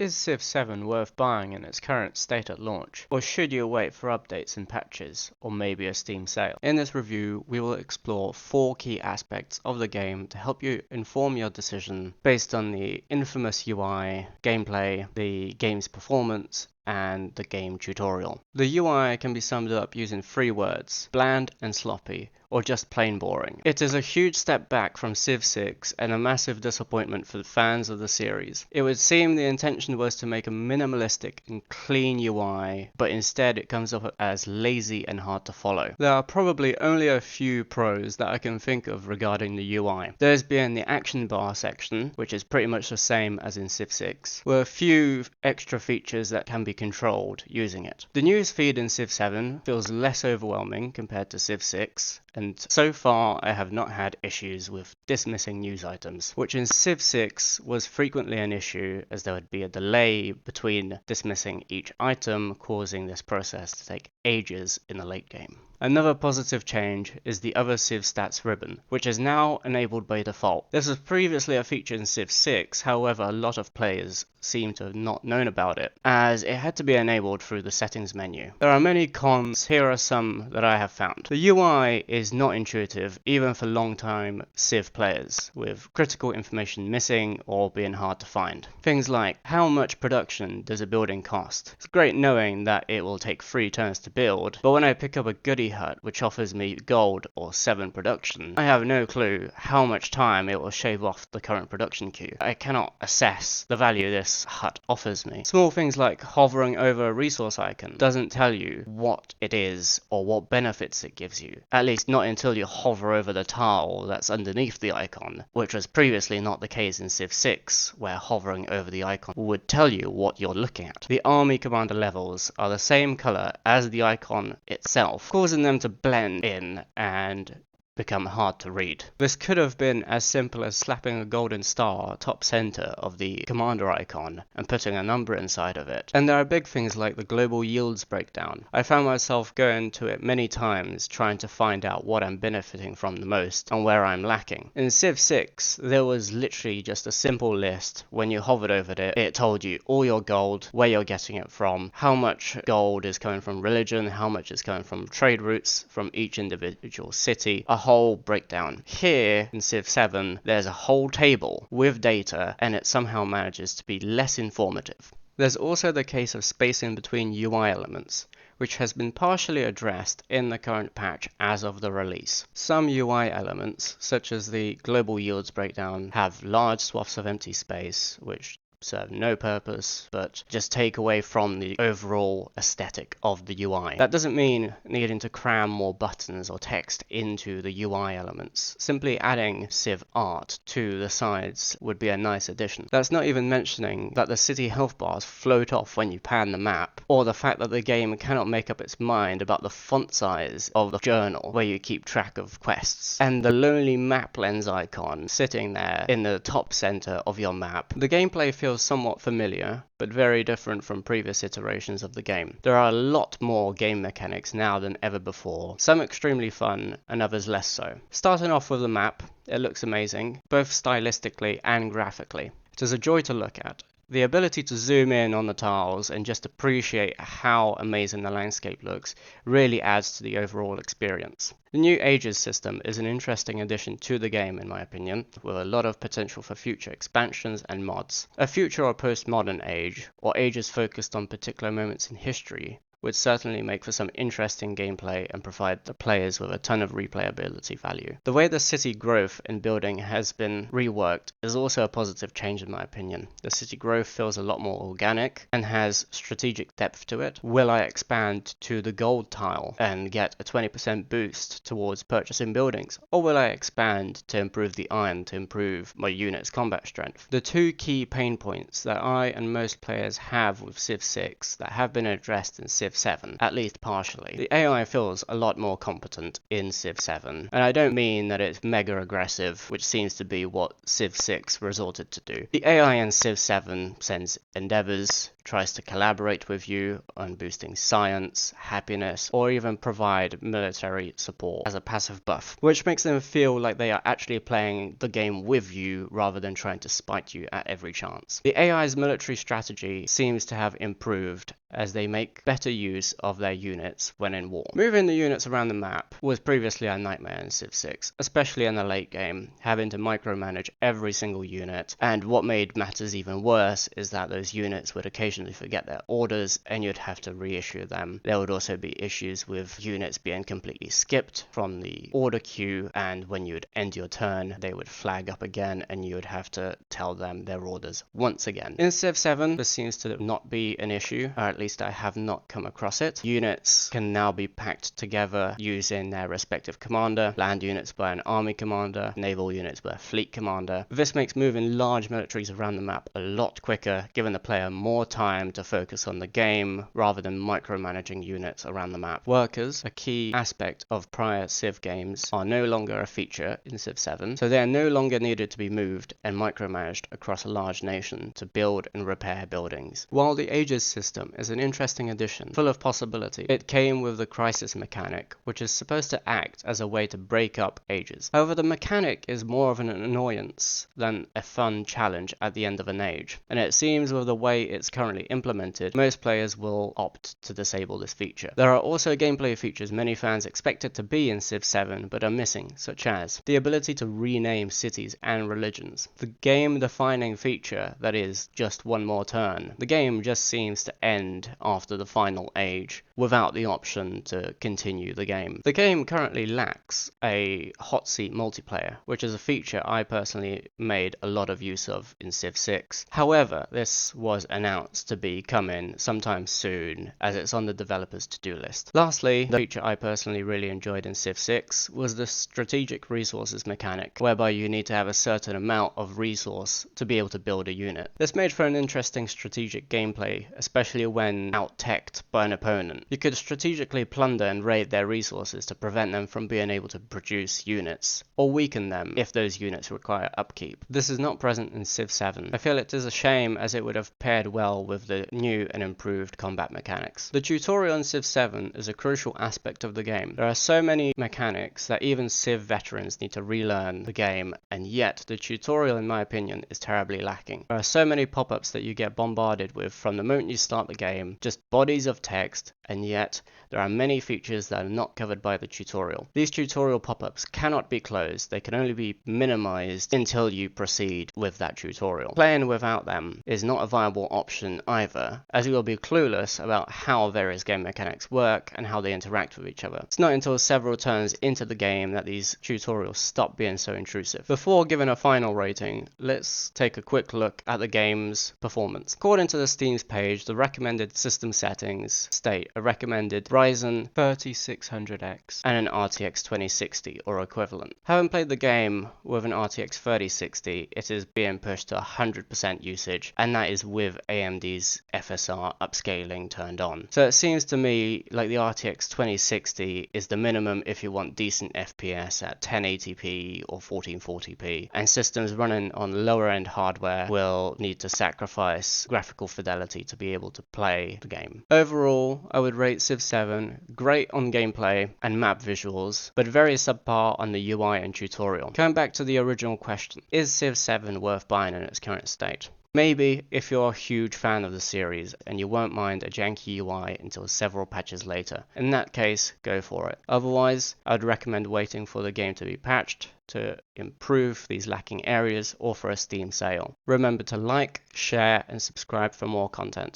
Is Civ 7 worth buying in its current state at launch, or should you wait for updates and patches, or maybe a Steam sale? In this review, we will explore 4 key aspects of the game to help you inform your decision based on the infamous UI, gameplay, the game's performance, and the game tutorial. The UI can be summed up using 3 words: bland and sloppy, or just plain boring. It is a huge step back from Civ 6 and a massive disappointment for the fans of the series. It would seem the intention was to make a minimalistic and clean UI, but instead it comes up as lazy and hard to follow. There are probably only a few pros that I can think of regarding the UI. There's being the action bar section, which is pretty much the same as in Civ 6, with a few extra features that can be controlled using it. The news feed in Civ 7 feels less overwhelming compared to Civ 6, and so far I have not had issues with dismissing news items, which in Civ 6 was frequently an issue as there would be a delay between dismissing each item, causing this process to take ages in the late game. Another positive change is the Other Civ Stats ribbon, which is now enabled by default. This was previously a feature in Civ 6, however a lot of players seem to have not known about it, as it had to be enabled through the settings menu. There are many cons, here are some that I have found. The UI is not intuitive even for long-time Civ players, with critical information missing or being hard to find. Things like, how much production does a building cost? It's great knowing that it will take 3 turns to build, but when I pick up a goodie hut which offers me gold or 7 production, I have no clue how much time it will shave off the current production queue. I cannot assess the value this hut offers me. Small things like hovering over a resource icon doesn't tell you what it is or what benefits it gives you, at least not until you hover over the tile that's underneath the icon, which was previously not the case in Civ 6, where hovering over the icon would tell you what you're looking at. The army commander levels are the same color as the icon itself, causing them to blend in and become hard to read. This could have been as simple as slapping a golden star top center of the commander icon and putting a number inside of it. And there are big things like the global yields breakdown. I found myself going to it many times trying to find out what I'm benefiting from the most and where I'm lacking. In Civ 6, there was literally just a simple list. When you hovered over it, it told you all your gold, where you're getting it from, how much gold is coming from religion, how much is coming from trade routes from each individual city, a whole breakdown. Here in Civ 7, there's a whole table with data, and it somehow manages to be less informative. There's also the case of spacing between UI elements, which has been partially addressed in the current patch as of the release. Some UI elements, such as the global yields breakdown, have large swaths of empty space, which serve no purpose but just take away from the overall aesthetic of the UI. That doesn't mean needing to cram more buttons or text into the UI elements. Simply adding Civ art to the sides would be a nice addition. That's not even mentioning that the city health bars float off when you pan the map, or the fact that the game cannot make up its mind about the font size of the journal where you keep track of quests, and the lonely map lens icon sitting there in the top center of your map. The gameplay feels somewhat familiar, but very different from previous iterations of the game. There are a lot more game mechanics now than ever before, some extremely fun and others less so. Starting off with the map, it looks amazing, both stylistically and graphically. It is a joy to look at. The ability to zoom in on the tiles and just appreciate how amazing the landscape looks really adds to the overall experience. The new Ages system is an interesting addition to the game in my opinion, with a lot of potential for future expansions and mods. A future or postmodern age, or ages focused on particular moments in history, would certainly make for some interesting gameplay and provide the players with a ton of replayability value. The way the city growth and building has been reworked is also a positive change in my opinion. The city growth feels a lot more organic and has strategic depth to it. Will I expand to the gold tile and get a 20% boost towards purchasing buildings, or will I expand to improve the iron to improve my unit's combat strength? The 2 key pain points that I and most players have with Civ 6 that have been addressed in Civ Civ 7, at least partially. The AI feels a lot more competent in Civ 7, and I don't mean that it's mega aggressive, which seems to be what Civ 6 resorted to do. The AI in Civ 7 sends endeavors, tries to collaborate with you on boosting science, happiness, or even provide military support as a passive buff, which makes them feel like they are actually playing the game with you rather than trying to spite you at every chance. The AI's military strategy seems to have improved as they make better use of their units when in war. Moving the units around the map was previously a nightmare in Civ 6, especially in the late game, having to micromanage every single unit, and what made matters even worse is that those units would occasionally forget their orders and you'd have to reissue them. There would also be issues with units being completely skipped from the order queue, and when you would end your turn they would flag up again and you would have to tell them their orders once again. In Civ 7 this seems to not be an issue, or at least I have not come across it. Units can now be packed together using their respective commander, land units by an army commander, naval units by a fleet commander. This makes moving large militaries around the map a lot quicker, giving the player more time to focus on the game rather than micromanaging units around the map. Workers, a key aspect of prior Civ games, are no longer a feature in Civ 7, so they are no longer needed to be moved and micromanaged across a large nation to build and repair buildings. While the Ages system is an interesting addition, full of possibility, it came with the crisis mechanic, which is supposed to act as a way to break up Ages. However, the mechanic is more of an annoyance than a fun challenge at the end of an age, and it seems with the way it's currently implemented, most players will opt to disable this feature. There are also gameplay features many fans expected to be in Civ 7 but are missing, such as the ability to rename cities and religions, the game-defining feature that is just one more turn. The game just seems to end after the final age without the option to continue the game. The game currently lacks a hot seat multiplayer, which is a feature I personally made a lot of use of in Civ 6. However, this was announced to be coming sometime soon, as it's on the developers' to-do list. Lastly, the feature I personally really enjoyed in Civ 6 was the strategic resources mechanic, whereby you need to have a certain amount of resource to be able to build a unit. This made for an interesting strategic gameplay, especially when out-teched by an opponent. You could strategically plunder and raid their resources to prevent them from being able to produce units, or weaken them if those units require upkeep. This is not present in Civ 7. I feel it is a shame, as it would have paired well with the new and improved combat mechanics. The tutorial in Civ 7 is a crucial aspect of the game. There are so many mechanics that even Civ veterans need to relearn the game, and yet the tutorial, in my opinion, is terribly lacking. There are so many pop-ups that you get bombarded with from the moment you start the game, just bodies of text, and yet there are many features that are not covered by the tutorial. These tutorial pop-ups cannot be closed, they can only be minimized until you proceed with that tutorial. Playing without them is not a viable option either, as you will be clueless about how various game mechanics work and how they interact with each other. It's not until several turns into the game that these tutorials stop being so intrusive. Before giving a final rating, let's take a quick look at the game's performance. According to the Steam's page, the recommended system settings state a recommended Ryzen 3600X and an RTX 2060 or equivalent. Having played the game with an RTX 3060, it is being pushed to 100% usage, and that is with AMD's FSR upscaling turned on. So it seems to me like the RTX 2060 is the minimum if you want decent FPS at 1080p or 1440p, and systems running on lower end hardware will need to sacrifice graphical fidelity to be able to play the game. Overall, I would rate Civ 7 great on gameplay and map visuals, but very subpar on the UI and tutorial. Coming back to the original question, is Civ 7 worth buying in its current state? Maybe if you're a huge fan of the series and you won't mind a janky UI until several patches later. In that case, go for it. Otherwise, I'd recommend waiting for the game to be patched to improve these lacking areas or for a Steam sale. Remember to like, share and subscribe for more content.